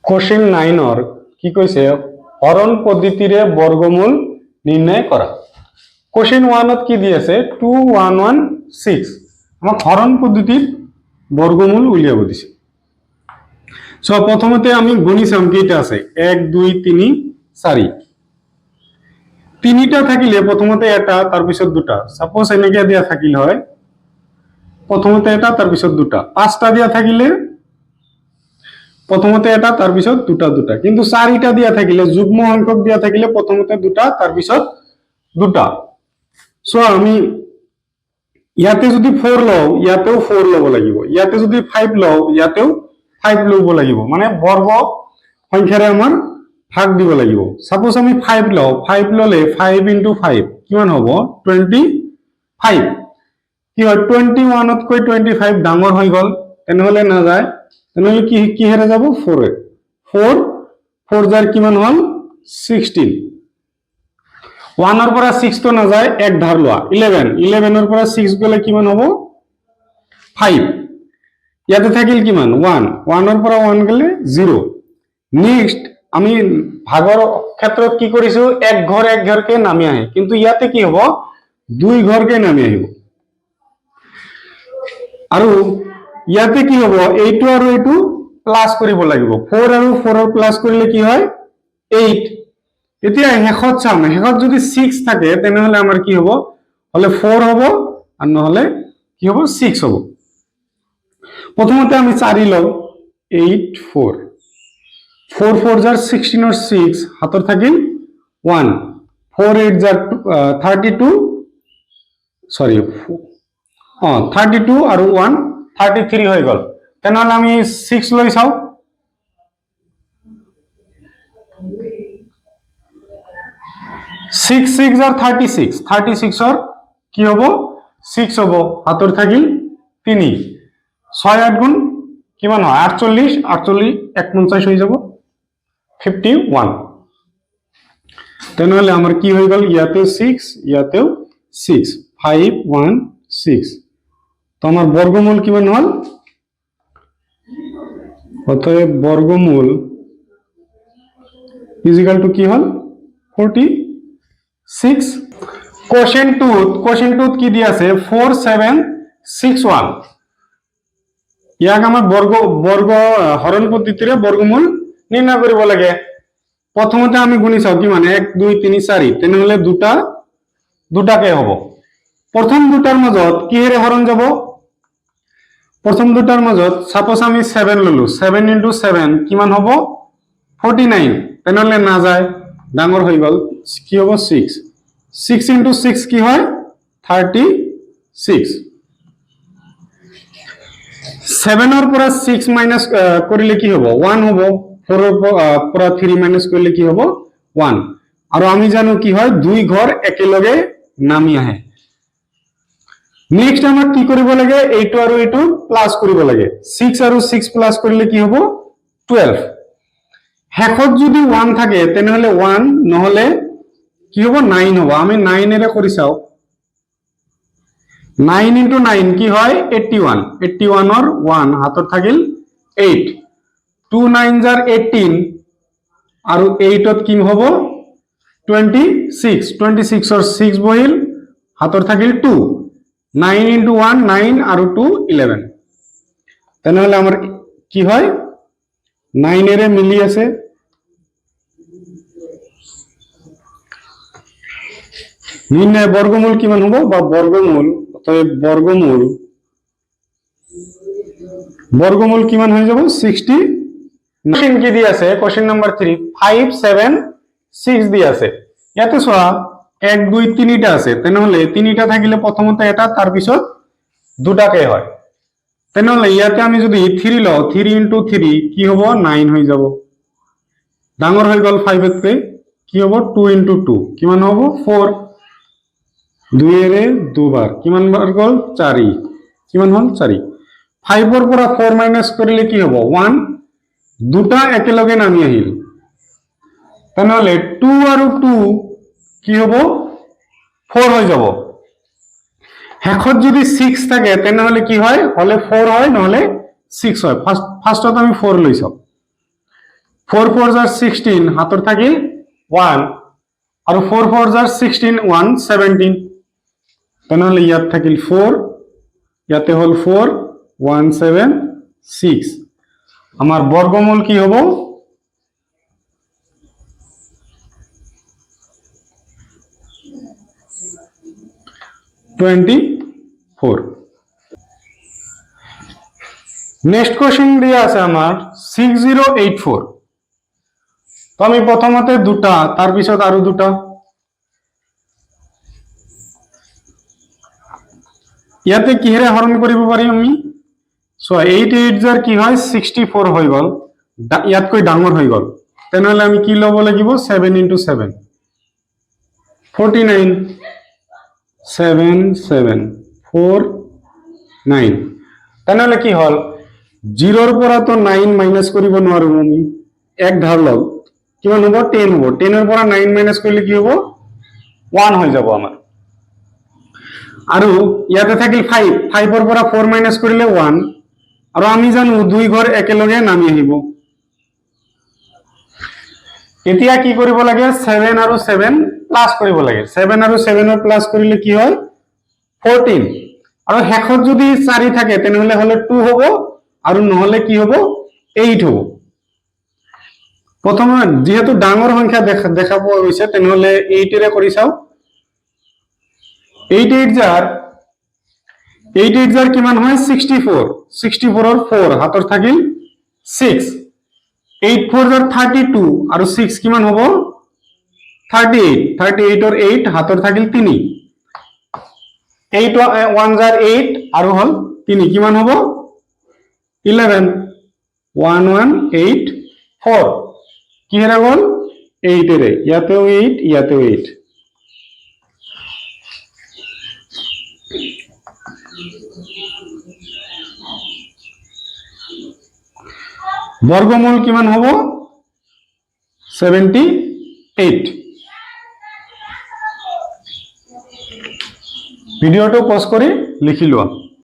Question 9 কি কৈছে হৰণ পদ্ধতিৰে বর্গমূল নির্ণয় করা। কোশ্চেন 1 কি দি আছে 2116 আমাক হরণ পদ্ধতির বর্গমূল উলিয়াব দিছে। সো প্রথমতে আমি গণি চাম কেইটা আছে 1 2 3 4 তিনিটা থাকিলে প্রথমতে এটা তার পিছত দুটা সাপোজ এনেকে দিয়া থাকিল হয় প্রথমতে এটা তার পিছত দুটা পাঁচটা দিয়া থাকিলে প্রথমতে এটা তার পিছত দুটা দুটা কিন্তু চারিটা দিয়া থাকিলে যুগ্ম সংখ্যক দিয়া থাকিলে প্রথমতে দুটা তার পিছত দুটা। সো আমি ইয়াতে যদি 4 লও ইয়াতেও 4 লব লাগিব, ইয়াতে যদি 5 লও ইয়াতেও 5 লব লাগিব, মানে বর্গ সংখ্যাৰে আমাৰ ভাগ দিব লাগিব। সাপোজ আমি 5 লও 5 ললে 5 * 5 কিমান হ'ব 25 কি হয় 21 তকৈ 25 ডাঙৰ হৈ গল তেনেহলে না যায় তেনেহলে কি হেৰে যাব 4 4 4 যাৰ কিমান হল 16 1 ৰ পৰা 6 তো না যায় এক ধাৰ লোৱা 11 11 ৰ পৰা 6 গলে কিমান হ'ব 5 ইয়াতে থাকিল কিমান 1 1 ৰ পৰা 1 গলে 0। নেক্সট আমি ভাগৰ ক্ষেত্ৰত কি কৰিছো এক ঘৰকে নামি আহে কিন্তু ইয়াতে কি হ'ব দুই ঘৰকে নামি আহিব আৰু ইয়াতে কি হ'ব এইটো আৰু এইটো প্লাস কৰিব লাগিব 4 আৰু 4 ৰ প্লাস কৰিলে কি হয় 8। এতিয়া হেখত চাম হেখত যদি 6 থাকে তেনেহলে আমাৰ কি হ'ব হলে 4 হ'ব আৰু নহলে কি হ'ব 6 হ'ব। প্ৰথমতে আমি 4 লও 8 4 4 4 যাৰ 16 or 6 হাতৰ থাকিল 1 4 8 যাৰ 32 সৰি 32 আৰু 1 33 হৈ গল তেনেহলে আমি 6 লৈ চাও 6 6 যাৰ 36 36 ৰ কি হ'ব 6 হ'ব হাতৰ থাকিল 3 6 8 গুণ কিমান হয় 48 48 49 হৈ যাব 51 তেনেহলে আমাৰ কি হৈ গল ইয়াতেও 6 ইয়াতেও 6 5 1 6 তো আমার বর্গমূল কিমান হল অতএব বর্গমূল ইজিক্যাল টু কি হল 46। কোশ্চেন 2 কি দি আছে 4761 ইয়াক আমাৰ বৰ্গ হৰণ পদ্ধতিৰে বৰ্গমূল নিৰ্ণয় কৰিব লাগে। প্রথমতে আমি গুণি চাও কিমান 1 2 3 4 তেনেহলে দুটাকে হ'ব প্রথম দুটাৰ মাজত কিহেৰে হৰণ যাব প্ৰথম দুটাৰ মাজত সাপোজ আমি 7 ললো 7 * 7 কিমান হ'ব 49 তেনেহলে না যায় ডাঙৰ হৈ গল কি হ'ব 6 6 * 6 কি হয় 36 7 ৰ পৰা 6 মাইনাস কৰিলে কি হ'ব 1 হ'ব 4 ৰ পৰা 3 মাইনাস কৰিলে কি হ'ব 1 আৰু আমি জানো কি হয় দুই ঘৰ একেলগে নামি আহে। নেক্সট আমাক কি কৰিব লাগে এইটো আৰু এইটো প্লাস কৰিব লাগে 6 আৰু 6 প্লাস কৰিলে কি হ'ব 12 হেখত যদি 1 থাকে তেনেহলে 1 নহলে কি হ'ব 9 হ'ব আমি 9 এৰে কৰি চাও 9 * 9 কি হয় 81 81 ৰ 1 হাতত থাকিল 8 2 9 যাৰ 18 আৰু 8 ত কি হ'ব 26 26 ৰ 6 বহিল হাতৰ থাকিল 2 9 * 1 9 আৰু 2 11 তেনেহলে আমাৰ কি হয় 9 এৰে মিলি আছে নির্ণয় বর্গমূল কিমান হ'ব বা বর্গমূল অতএব বর্গমূল কিমান হৈ যাব 60। কোশ্চেন কি দি আছে কোশ্চেন নাম্বার 3 5 7 6 দি আছে ইয়াতে চোৱা 1 2 3টা আছে তেনেহলে তিনিটা থাকিলে প্ৰথমতে এটা তাৰ পিছত দুটাকে হয় তেনেহলে ইয়াতে আমি যদি 3 লও 3 * 3 কি হ'ব 9 হৈ যাব ডাঙৰ হৈ গল 5 তকৈ কি হ'ব 2 * 2 কিমান হ'ব 4 2 এৰে দুবাৰ কিমান বাৰ গল 4 কিমান হল 4 5 ৰ পৰা 4 মাইনাস কৰিলে কি হ'ব 1 দুটা একেলগে নামি আহিল তেনেহলে 2 আৰু 2 কি হ'ব 4 হৈ যাব হেখত যদি 6 থাকে তেনেহলে কি হয় হলে 4 হয় নহলে 6 হয় ফার্স্টত আমি 4 লৈছো 4 4 জাৰ 16 হাতৰ থাকিল 1 আৰু 4 4 জাৰ 16 1 17 তেনেহলে ইয়াত থাকিল 4 ইয়াতে হল 4 1 7 6 আমার বর্গমূল কি হব 24 নেক্সট কোশ্চেন দিয়া আছে আমার 6084 তো আমি প্রথমতে দুটা তার পিছত আরো দুটা ইয়াতে কিহেৰে হৰণ কৰিব পাৰিম আমি সো 8 8 জাৰ কি হয় 64 হৈ গল ইয়াতকৈ ডাঙৰ হৈ গল তেনেহলে আমি কি লব লাগিব 7 into 7 49 7 7 4 9 তেনেহলে কি হল 0 ৰ পৰা তো 9 মাইনাস কৰিব নোৱাৰো আমি এক ধাৰ লগ কিমান হ'ব 10 হ'ব 10 ৰ পৰা 9 মাইনাস কৰিলে কি হ'ব 1 হৈ যাব আমাৰ আৰু ইয়াতে থাকিল 5 5 ৰ পৰা 4 মাইনাস কৰিলে 1 আৰু আমি জানো দুই ঘৰ একেলগে নামি আহিব এতিয়া কি কৰিব লাগে 7 আৰু 7 প্লাস কৰিব লাগে 7 আৰু 7 ৰ প্লাস কৰিলে কি হয় 14 আৰু হেখত যদি 4 থাকে তেনেহলে হলে 2 হ'ব আৰু নহলে কি হ'ব 8 হ'ব প্ৰথমে যেহেতু ডাঙৰ সংখ্যা দেখা পোৱা গৈছে তেনেহলে 8 এৰে কৰি চাও 8 8 জাৰ কিমান হয় 64 64 ৰ 4 হাতৰ থাকিল 6 8 4 জাৰ 32 আৰু 6 কিমান হ'ব 38 38 ৰ 8 হাতৰ থাকিল 3 8 1 জাৰ 8 আৰু হল 3 কিমান হ'ব 11 1184 কিহেৰে গল 8 এৰে ইয়াতেও 8 ইয়াতেও 8 বৰ্গমূল কিমান হ'ব 78 ভিডিওটো পজ কৰি লিখি লোৱা